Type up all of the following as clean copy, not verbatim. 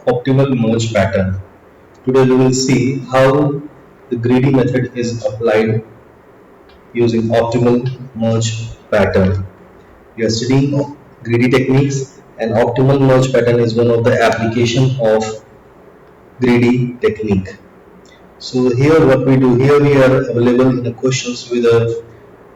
optimal merge pattern. Today we will see how the greedy method is applied using optimal merge pattern. We are studying greedy techniques, and optimal merge pattern is one of the application of greedy technique. So here what we do, here we are available in the questions with a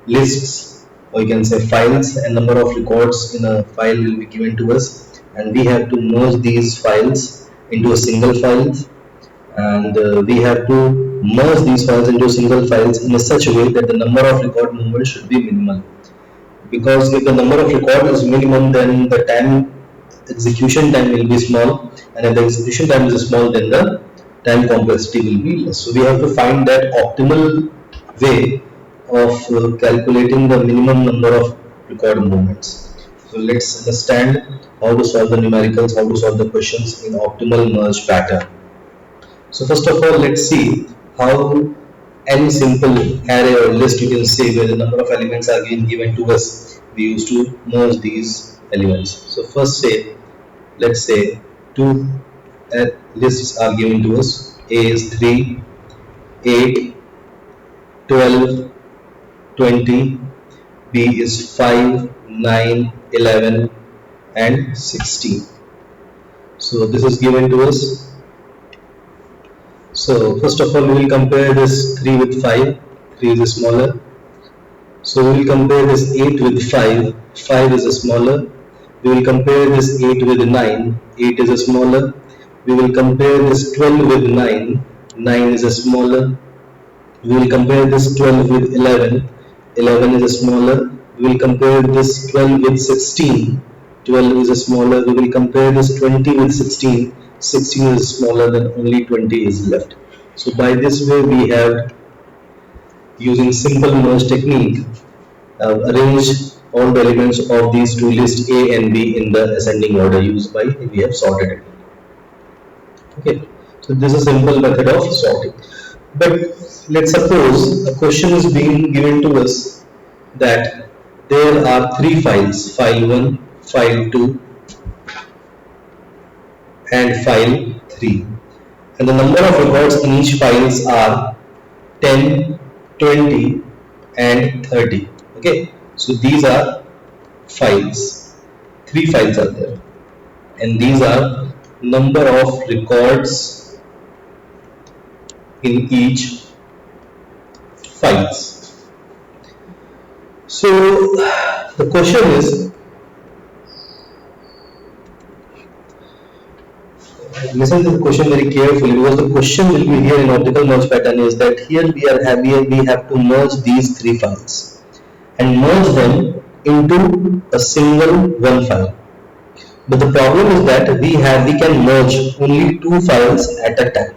lists, or you can say files, and number of records in a file will be given to us, and we have to merge these files into a single file, and we have to merge these files into single files in a such a way that the number of record movements should be minimal. Because if the number of record is minimum, then the time execution time will be small, and if the execution time is small, then the time complexity will be less. So we have to find that optimal way of calculating the minimum number of record movements. So let's understand how to solve the numericals, how to solve the questions in optimal merge pattern. So first of all, let's see how any simple array or list, you can say, where the number of elements are given to us, we used to merge these elements. So first say, let's say two lists are given to us. A is 3, 8, 12, 20. B is 5, 9, 11 and 16. So this is given to us. So first of all, we will compare this 3 with 5. 3 is smaller. So we will compare this 8 with 5. 5 is smaller. We will compare this 8 with 9. 8 is smaller. We will compare this 12 with 9. 9 is smaller. We will compare this 12 with 11. 11 is smaller. We will compare this 12 with 16. 12 is smaller. We will compare this 20 with 16. 16 is smaller, than only 20 is left. So by this way we have, using simple merge technique, arranged all the elements of these two lists A and B in the ascending order used by, we have sorted it. Okay, so this is a simple method of sorting. But let's suppose a question is being given to us that there are three files, file 1, file 2 and file 3, and the number of records in each files are 10, 20 and 30. Okay, so these are files, three files are there, and these are number of records in each files. So the question is, listen to the question very carefully, because the question will be here in optical merge pattern is that here we have to merge these three files and merge them into a single one file. But the problem is that we can merge only two files at a time.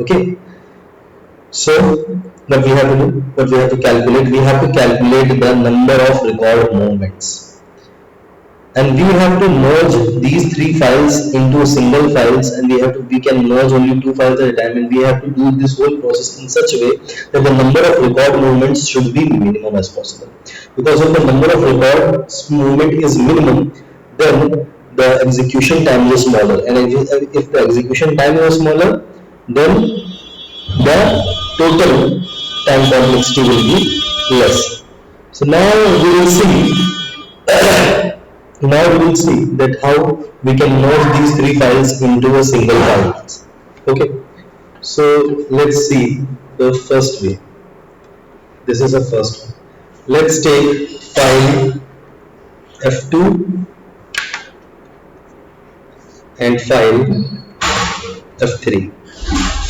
Okay. So what we have to do, what we have to calculate, we have to calculate the number of record movements. And we have to merge these three files into single files, and we can merge only two files at a time, and we have to do this whole process in such a way that the number of record movements should be minimum as possible. Because if the number of record movement is minimum, then the execution time is smaller, and if the execution time is smaller, then the total time complexity will be less. So now we will see now we will see that how we can merge these three files into a single file. Okay, so let's see the first way. This is the first one. Let's take file F2 and file F3.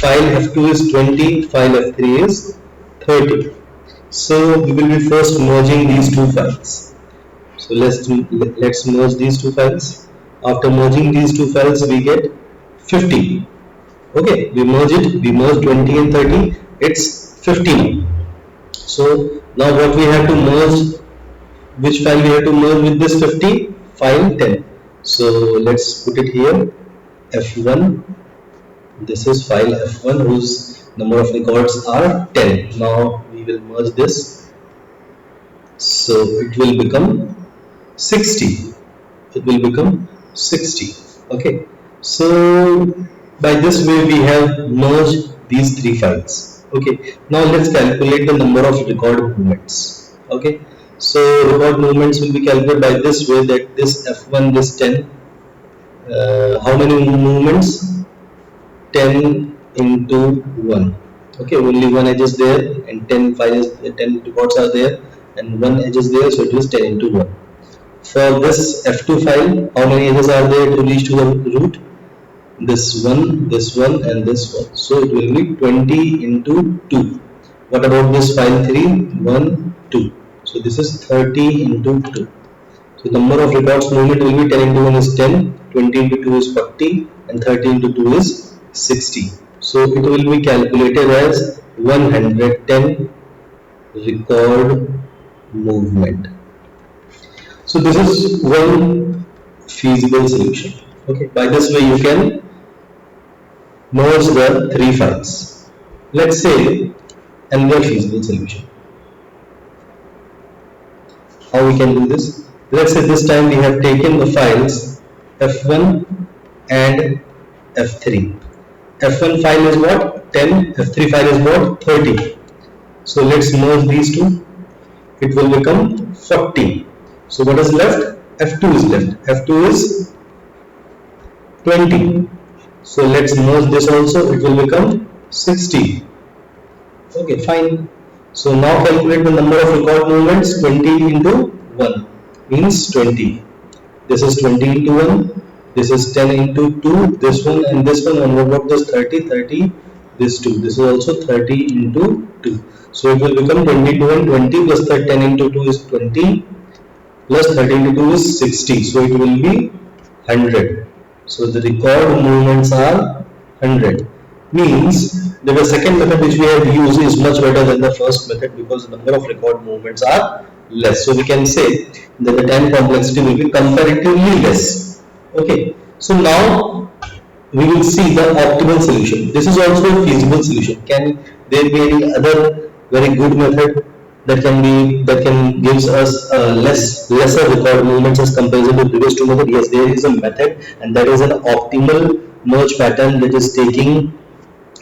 File F2 is 20, file F3 is 30. So we will be first merging these two files. So let's merge these two files. After merging these two files, we get 50. Okay, we merge 20 and 30. It's 15. So now what we have to merge? Which file we have to merge with this 50? File 10. So let's put it here. F1. This is file F1 whose number of records are 10. Now we will merge this. So it will become 60. It will become 60. Okay. So by this way we have merged these three files. Okay. Now let's calculate the number of record movements. Okay. So record movements will be calculated by this way, that this F1, this 10, how many movements? 10 into 1. Okay, only one edge is there and 10 files, 10 records are there and one edge is there, so it is 10 into 1. For this F2 file, how many edges are there to reach to the root? This one and this one. So it will be 20 into 2. What about this file 3? 1, 2. So this is 30 into 2. So number of records movement will be 10 into 1 is 10, 20 into 2 is 40 and 30 into 2 is 60. So it will be calculated as 110 record movement. So this is one feasible solution. Okay, by this way you can merge the three files. Let's say another feasible solution. How we can do this? Let's say this time we have taken the files F1 and F3. F1 file is what? 10. F3 file is what? 30. So let's merge these two. It will become 40. So what is left? F2 is left. F2 is 20. So let's merge this also. It will become 60. Okay, fine. So now calculate the number of record movements. 20 into 1 means 20. This is 20 into 1. This is 10 into 2. This one and this one. And what about this 30? 30. This 2. This is also 30 into 2. So it will become 22 and 20 plus 10 into 2 is 20 plus 30 into 2 is 60. So it will be 100. So the record movements are 100. Means that the second method which we have used is much better than the first method because the number of record movements are less. So we can say that the time complexity will be comparatively less. Okay. So now we will see the optimal solution. This is also a feasible solution. Can there be any other very good method that can gives us lesser record movements as comparison to previous two method? Yes, there is a method, and that is an optimal merge pattern that is taking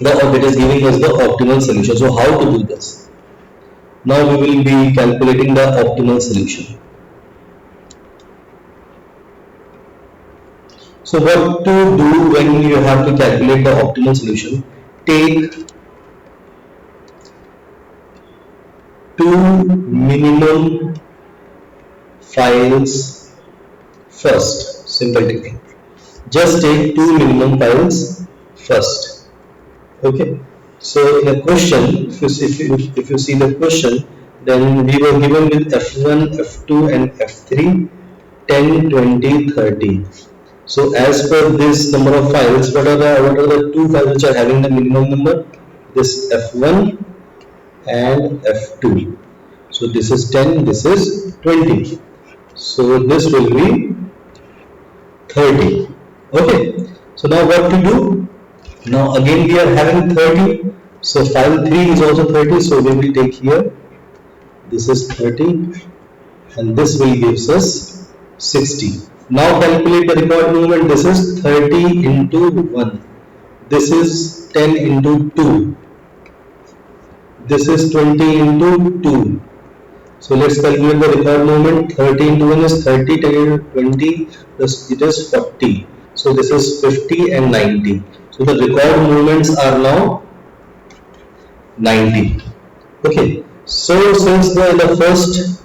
that is giving us the optimal solution. So how to do this? Now we will be calculating the optimal solution. So what to do when you have to calculate the optimal solution? Take two minimum files first. Simple technique. Just take two minimum files first. Okay. So in a question, if you see the question, then we were given with F1, F2 and F3, 10, 20, 30. So as per this number of files, what are the two files which are having the minimum number? This F1 and F2. So this is 10, this is 20. So this will be 30. Okay. So now what to do? Now again we are having 30. So file 3 is also 30. So we will take here. This is 30 and this will gives us 60. Now calculate the record movement. This is 30 into 1. This is 10 into 2. This is 20 into 2. So let's calculate the record movement. 30 into 1 is 30, 10 into 20 plus it is 40. So this is 50 and 90. So the record movements are now 90. Okay. So since the first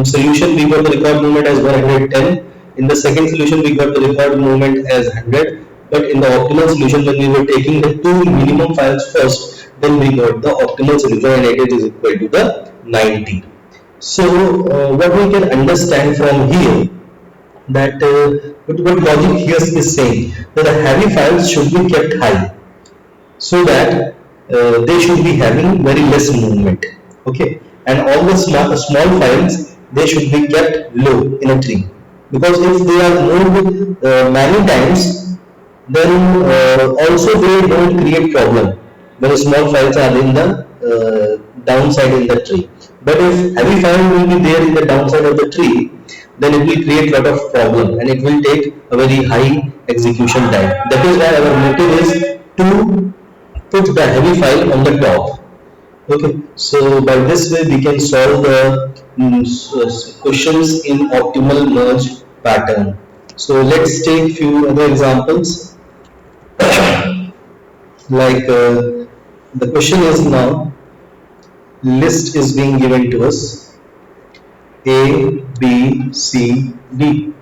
solution we got the record movement as 110, in the second solution we got the record movement as 100, but in the optimal solution when we were taking the two minimum files first, then we got the optimal solution and it is equal to the 90. So what we can understand from here, that what logic here is saying, that the heavy files should be kept high so that they should be having very less movement. Okay, and all the small files, they should be kept low in a tree, because if they are moved many times, then also they don't create problem when the small files are in the downside in the tree. But if heavy file will be there in the downside of the tree, then it will create lot of problem and it will take a very high execution time. That is why our motive is to put the heavy file on the top. Okay, so by this way we can solve the questions in optimal merge pattern. So let's take few other examples. Like the question is now, list is being given to us A, B, C, D,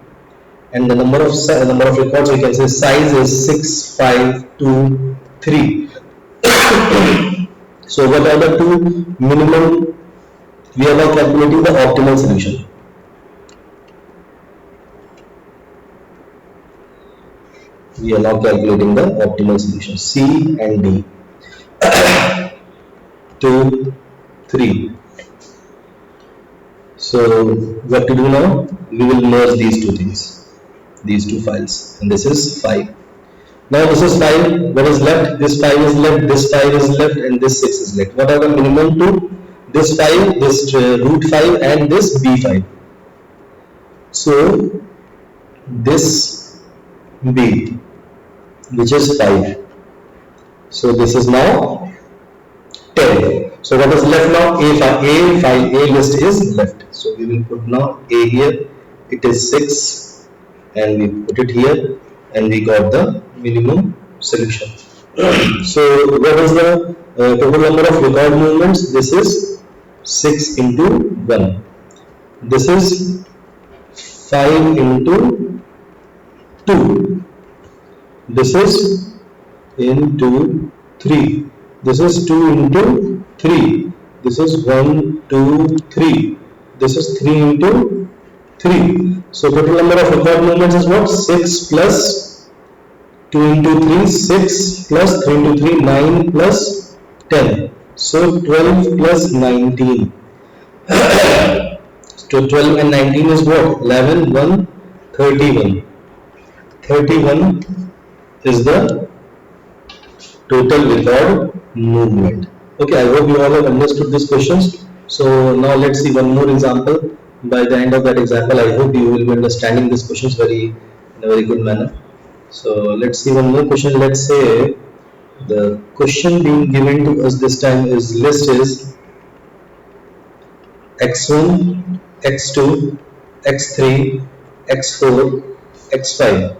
and the number of records we can say size is 6, 5, 2, 3. So what are the two minimum? We are now calculating the optimal solution. We are now calculating the optimal solution. C and D. 2, 3. So what to do now? We will merge these two things, these two files, and this is 5. Now this is 5. What is left? This 5 is left. This 5 is left, and this 6 is left. What are the minimum two? This 5, this root 5, and this B5. So this B, which is 5. So this is now 10. So what is left now? A list is left. So we will put now A here. It is 6, and we put it here, and we got the minimum solution. So what is the total number of record movements? This is 6 into 1. This is 5 into 2. This is into 3. This is 2 into 3. This is 1, 2, 3. This is 3 into 3. So total number of record movements is what? 6 plus 2 into 3, 6 plus 3 into 3, 9 plus 10. So 12 plus 19. So 12 and 19 is what? 11, 1, 31. 31 is the total record movement. Okay, I hope you all have understood these questions. So now let's see one more example. By the end of that example, I hope you will be understanding these questions in a very good manner. So let's see one more question. Let's say the question being given to us this time is list is x1, x2, x3, x4, x5,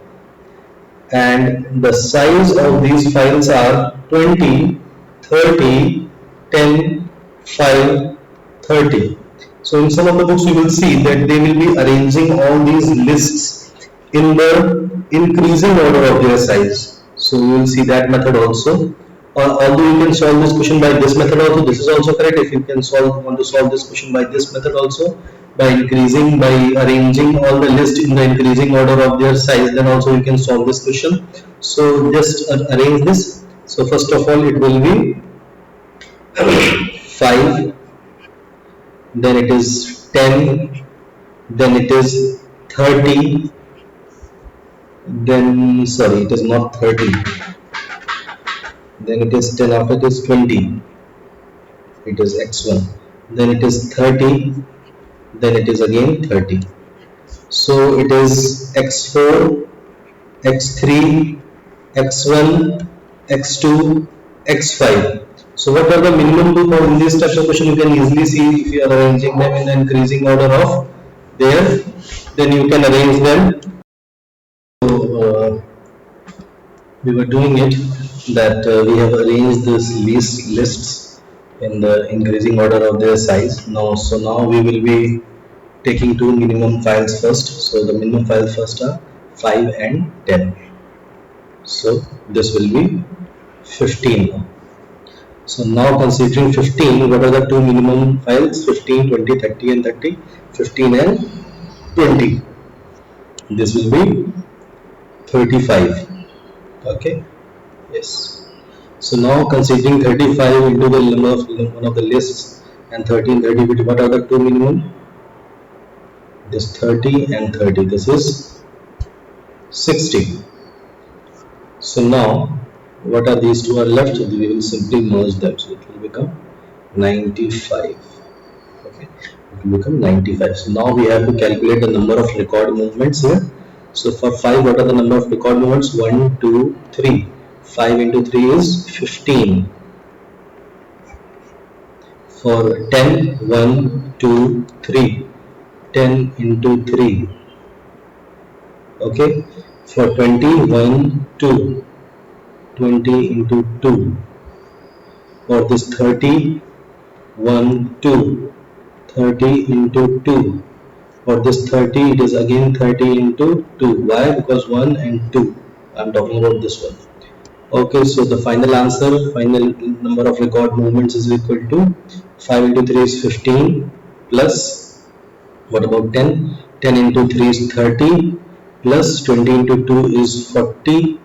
and the size of these files are 20, 30, 10, 5, 30. So in some of the books you will see that they will be arranging all these lists in the increasing order of their size. So you will see that method also. Although you can solve this question by this method also, this is also correct. If you want to solve this question by this method also, by arranging all the list in the increasing order of their size, then also you can solve this question. So just arrange this. So first of all it will be 5, then it is 10, then it is 30, then sorry, it is not 30, then it is 10, after it is 20, it is x1, then it is 30, then it is again 30. So it is x4, x3, x1, x2, x5. So what are the minimum two in this type of question? You can easily see if you are arranging them in the increasing order of there, then you can arrange them. So we were doing it that we have arranged this lists in the increasing order of their size. Now we will be taking two minimum files first. So the minimum files first are 5 and 10. So this will be 15. So now considering 15, what are the two minimum files? 15, 20, 30 and 30. 15 and 20. This will be 35. Okay. Yes. So now considering 35 into the number of one of the lists and 30 and 30, what are the two minimum? This 30 and 30. This is 60. So now what are these two are left? We will simply merge them, so it will become 95. Okay. will become 95. So now we have to calculate the number of record movements here. So for 5, what are the number of record movements? 1, 2, 3. 5 into 3 is 15. For 10, 1, 2, 3. 10 into 3. Okay. For 20, 1, 2. 20 into 2. For this 30, 1, 2. 30 into 2. For this 30, it is again 30 into 2. Why? Because 1 and 2. I'm talking about this one. Okay, so the final answer, final number of record movements is equal to 5 into 3 is 15 plus, what about 10? 10 into 3 is 30 plus 20 into 2 is 40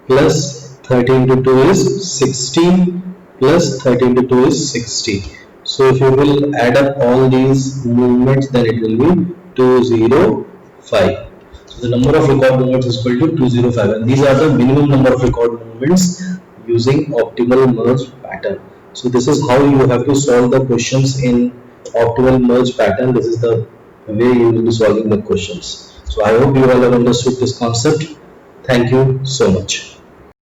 plus 30 into 2 is 60 plus 30 into 2 is 60. So if you will add up all these movements, then it will be 205. So the number of record movements is equal to 205, and these are the minimum number of record movements using optimal merge pattern. So this is how you have to solve the questions in optimal merge pattern. This is the way you will be solving the questions. So I hope you all have understood this concept. Thank you so much.